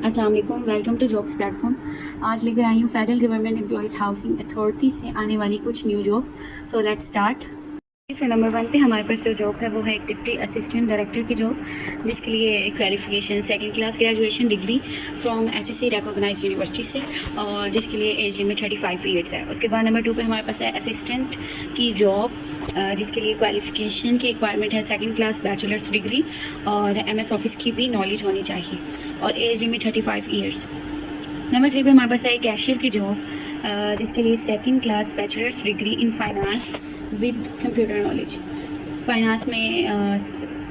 अस्सलाम वालेकुम, welcome to jobs platform. आज लेकर आई हूँ federal government employees housing authority से आने वाली कुछ new jobs. So let's start. इससे नंबर 1 पे हमारे पास जो जॉब है वो है एक डिप्टी असिस्टेंट डायरेक्टर की जॉब, जिसके लिए qualification second class graduation degree from HSC recognised university से, और जिसके लिए एज लिमिट 35 ईयर्स है। उसके बाद नंबर 2 पे हमारे पास है असिस्टेंट की जॉब, जिसके लिए क्वालिफिकेशन की रिक्वायरमेंट है सेकंड क्लास बैचलर्स डिग्री और MS ऑफिस की भी नॉलेज होनी चाहिए, और एज लिमिट 35 ईयर्स। नंबर 3 पे हमारे पास है एक कैशियर की जॉब, जिसके लिए second class bachelors degree in finance with computer knowledge. Finance में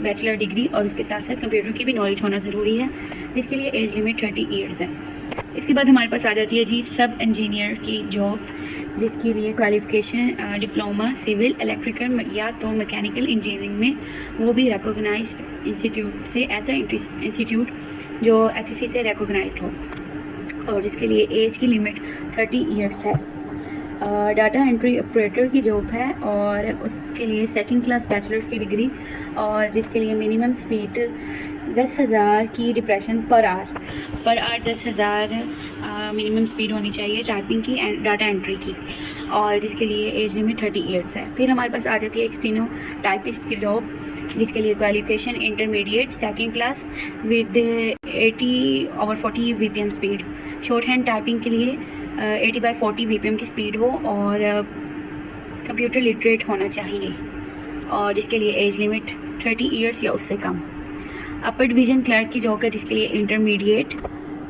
बैचलर डिग्री और उसके साथ साथ कंप्यूटर की भी नॉलेज होना ज़रूरी है, जिसके लिए एज लिमिट 30 ईयर्स है। इसके बाद हमारे पास आ जाती है जी सब इंजीनियर की जॉब, जिसके लिए क्वालिफिकेशन डिप्लोमा सिविल इलेक्ट्रिकल या तो मैकेनिकल इंजीनियरिंग में, वो भी रिकॉग्नाइज्ड इंस्टीट्यूट से, ऐसा इंस्टीट्यूट जो HSC से रिकॉग्नाइज्ड हो, और जिसके लिए एज की लिमिट 30 ईयर्स है। डाटा एंट्री ऑपरेटर की जॉब है, और उसके लिए सेकंड क्लास बैचलर्स की डिग्री, और जिसके लिए मिनिमम स्पीड 10,000 की depression per hour 10,000 minimum speed होनी चाहिए टाइपिंग की एंड डाटा एंट्री की, और जिसके लिए एज लिमिट 30 ईयर्स है। फिर हमारे पास आ जाती है एक स्टेनो टाइपिस्ट की जॉब, जिसके लिए qualification intermediate second class with 80/40 VPM speed. Short hand typing के लिए 80/40 VPM की स्पीड हो, और कंप्यूटर लिटरेट होना चाहिए, और जिसके लिए एज लिमिट 30 ईयर्स या उससे कम। अपर डिवीज़न क्लर्क की जॉब है, जिसके लिए इंटरमीडिएट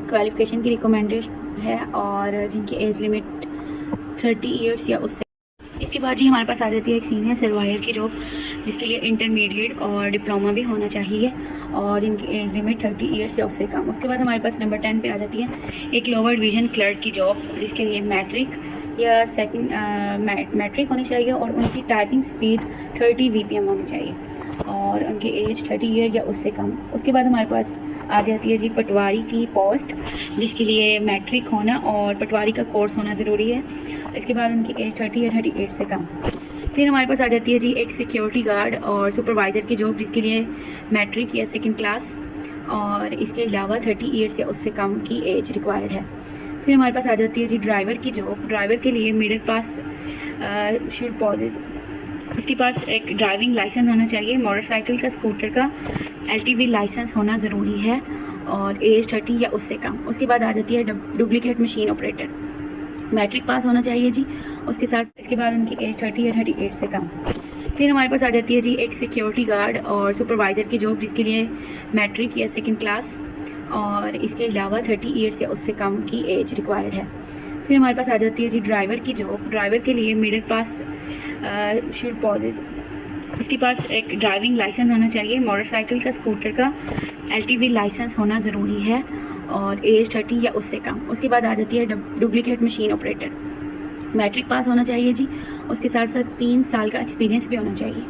क्वालिफिकेशन की रिकमेंडेशन है, और जिनकी एज लिमिट 30 ईयर्स या उससे। इसके बाद जी हमारे पास आ जाती है एक सीनियर सर्वायर की जॉब, जिसके लिए इंटरमीडिएट और डिप्लोमा भी होना चाहिए, और इनकी एज लिमिट 30 ईयर्स या उससे कम। उसके बाद हमारे पास नंबर 10 पे आ जाती है एक लोअर डिवीज़न क्लर्क की जॉब, जिसके लिए मैट्रिक या सेकंड मैट्रिक होनी चाहिए, और उनकी टाइपिंग स्पीड 30 VPM होनी चाहिए, और उनकी एज 30 ईयर या उससे कम। उसके बाद हमारे पास आ जाती है जी पटवारी की पोस्ट, जिसके लिए मैट्रिक होना और पटवारी का कोर्स होना ज़रूरी है। इसके बाद उनकी एज 30 या 38 से कम। फिर हमारे पास आ जाती है जी एक सिक्योरिटी गार्ड और सुपरवाइज़र की जॉब, जिसके लिए मैट्रिक या सेकंड क्लास, और इसके अलावा 30 ईयर्स या उससे कम की एज रिक्वायर्ड है। फिर हमारे पास आ जाती है जी ड्राइवर की जॉब, ड्राइवर के लिए मिडिल पास शुड पॉजेज, इसके पास एक ड्राइविंग लाइसेंस होना चाहिए, मोटरसाइकिल का स्कूटर का LTV लाइसेंस होना ज़रूरी है, और एज 30 या उससे कम। उसके बाद आ जाती है duplicate machine operator, matric pass होना चाहिए जी, उसके साथ इसके बाद उनकी एज 30 या 38 से कम। फिर हमारे पास आ जाती है जी एक सिक्योरिटी गार्ड और सुपरवाइज़र की जॉब, जिसके लिए मैट्रिक या सेकंड क्लास, और इसके अलावा 30 ईयर्स या उससे कम की एज रिक्वायर्ड है। फिर हमारे पास आ जाती है जी ड्राइवर की जॉब, ड्राइवर के लिए मिडिल पास शुड पॉजेज, इसके पास एक ड्राइविंग लाइसेंस होना चाहिए, मोटरसाइकिल का स्कूटर का LTV लाइसेंस होना ज़रूरी है, और एज 30 या उससे कम। उसके बाद आ जाती है duplicate machine operator, matric pass होना चाहिए जी, उसके साथ साथ 3 साल का एक्सपीरियंस भी होना चाहिए।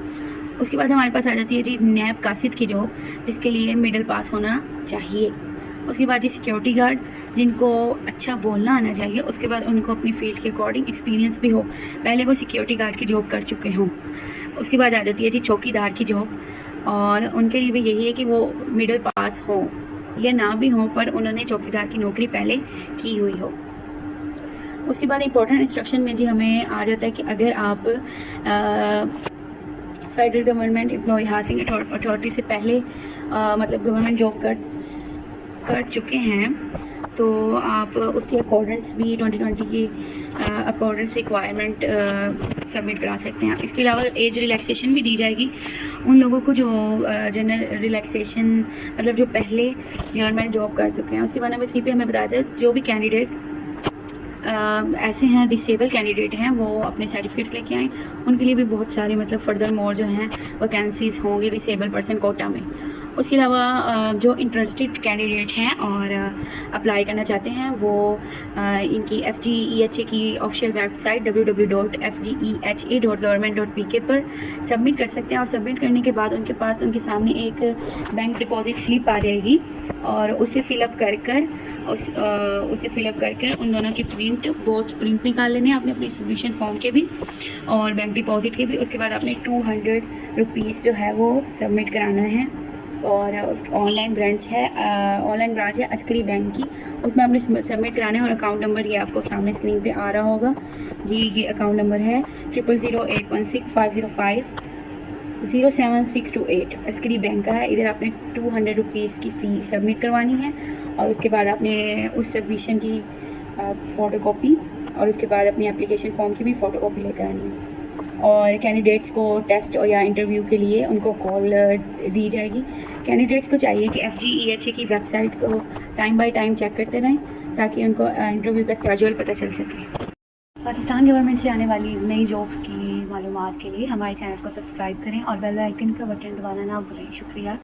उसके बाद हमारे पास आ जाती है जी नैब कासिद की जॉब, जिसके लिए मिडिल पास होना चाहिए। उसके बाद जी सिक्योरिटी गार्ड, जिनको अच्छा बोलना आना चाहिए, उसके बाद उनको अपनी फील्ड के अकॉर्डिंग एक्सपीरियंस भी हो, पहले वो सिक्योरिटी गार्ड की जॉब कर चुके हों। उसके बाद आ जाती है जी चौकीदार की जॉब, और उनके लिए भी यही है कि वो मिडिल पास हो या ना भी हो, पर उन्होंने चौकीदार की नौकरी पहले की हुई हो। उसके बाद इंपॉर्टेंट इंस्ट्रक्शन में जी हमें आ जाता है कि अगर आप federal government employ housing authority से पहले मतलब गवर्नमेंट जॉब कर चुके हैं, तो आप उसके अकॉर्डेंस भी 2020 की अकॉर्डेंस रिक्वायरमेंट सबमिट करा सकते हैं। इसके अलावा एज रिलैक्सेशन भी दी जाएगी उन लोगों को जो जनरल रिलैक्सेशन मतलब जो पहले गवर्नमेंट जॉब कर चुके हैं। उसके बाद नंबर 3 पे हमें बताया जाए जो भी कैंडिडेट ऐसे हैं डिसेबल कैंडिडेट हैं, वो अपने सर्टिफिकेट्स लेके आएँ। उनके लिए भी बहुत सारे मतलब फर्दर मोर जो हैं वैकेंसीज़ होंगी डिसेबल पर्सन कोटा में। उसके अलावा जो इंटरेस्टेड कैंडिडेट हैं और अप्लाई करना चाहते हैं, वो इनकी FGEHA की ऑफिशियल वेबसाइट www.fgeha.government.pk पर सबमिट कर सकते हैं, और सबमिट करने के बाद उनके पास उनके सामने एक बैंक डिपॉजिट स्लिप आ जाएगी, और उसे फिलअप कर उन दोनों की प्रिंट निकाल लेने आपने अपने सबमिशन फॉर्म के भी और बैंक डिपॉजिट के भी। उसके बाद आपने 200 रुपीज़ जो है वो सबमिट कराना है और ऑनलाइन ब्रांच है अस्करी बैंक की, उसमें आपने सबमिट कराना है। और अकाउंट नंबर ये आपको सामने स्क्रीन पे आ रहा होगा जी। ये अकाउंट नंबर है 00081650507628 अस्करी बैंक का है। इधर आपने 200 रुपीज़ की फ़ी सबमिट करवानी है और उसके बाद आपने उस सबमिशन की फ़ोटोकॉपी और उसके बाद अपनी एप्लीकेशन फॉर्म की भी फ़ोटोकॉपी लेकर आनी है। और कैंडिडेट्स को टेस्ट या इंटरव्यू के लिए उनको कॉल दी जाएगी। कैंडिडेट्स को चाहिए कि FGEHA की वेबसाइट को टाइम बाय टाइम चेक करते रहें ताकि उनको इंटरव्यू का स्केड्यूल पता चल सके। पाकिस्तान गवर्नमेंट से आने वाली नई जॉब्स की मालूमात के लिए हमारे चैनल को सब्सक्राइब करें और बेल आइकन का बटन दबाना ना भूलें। शुक्रिया।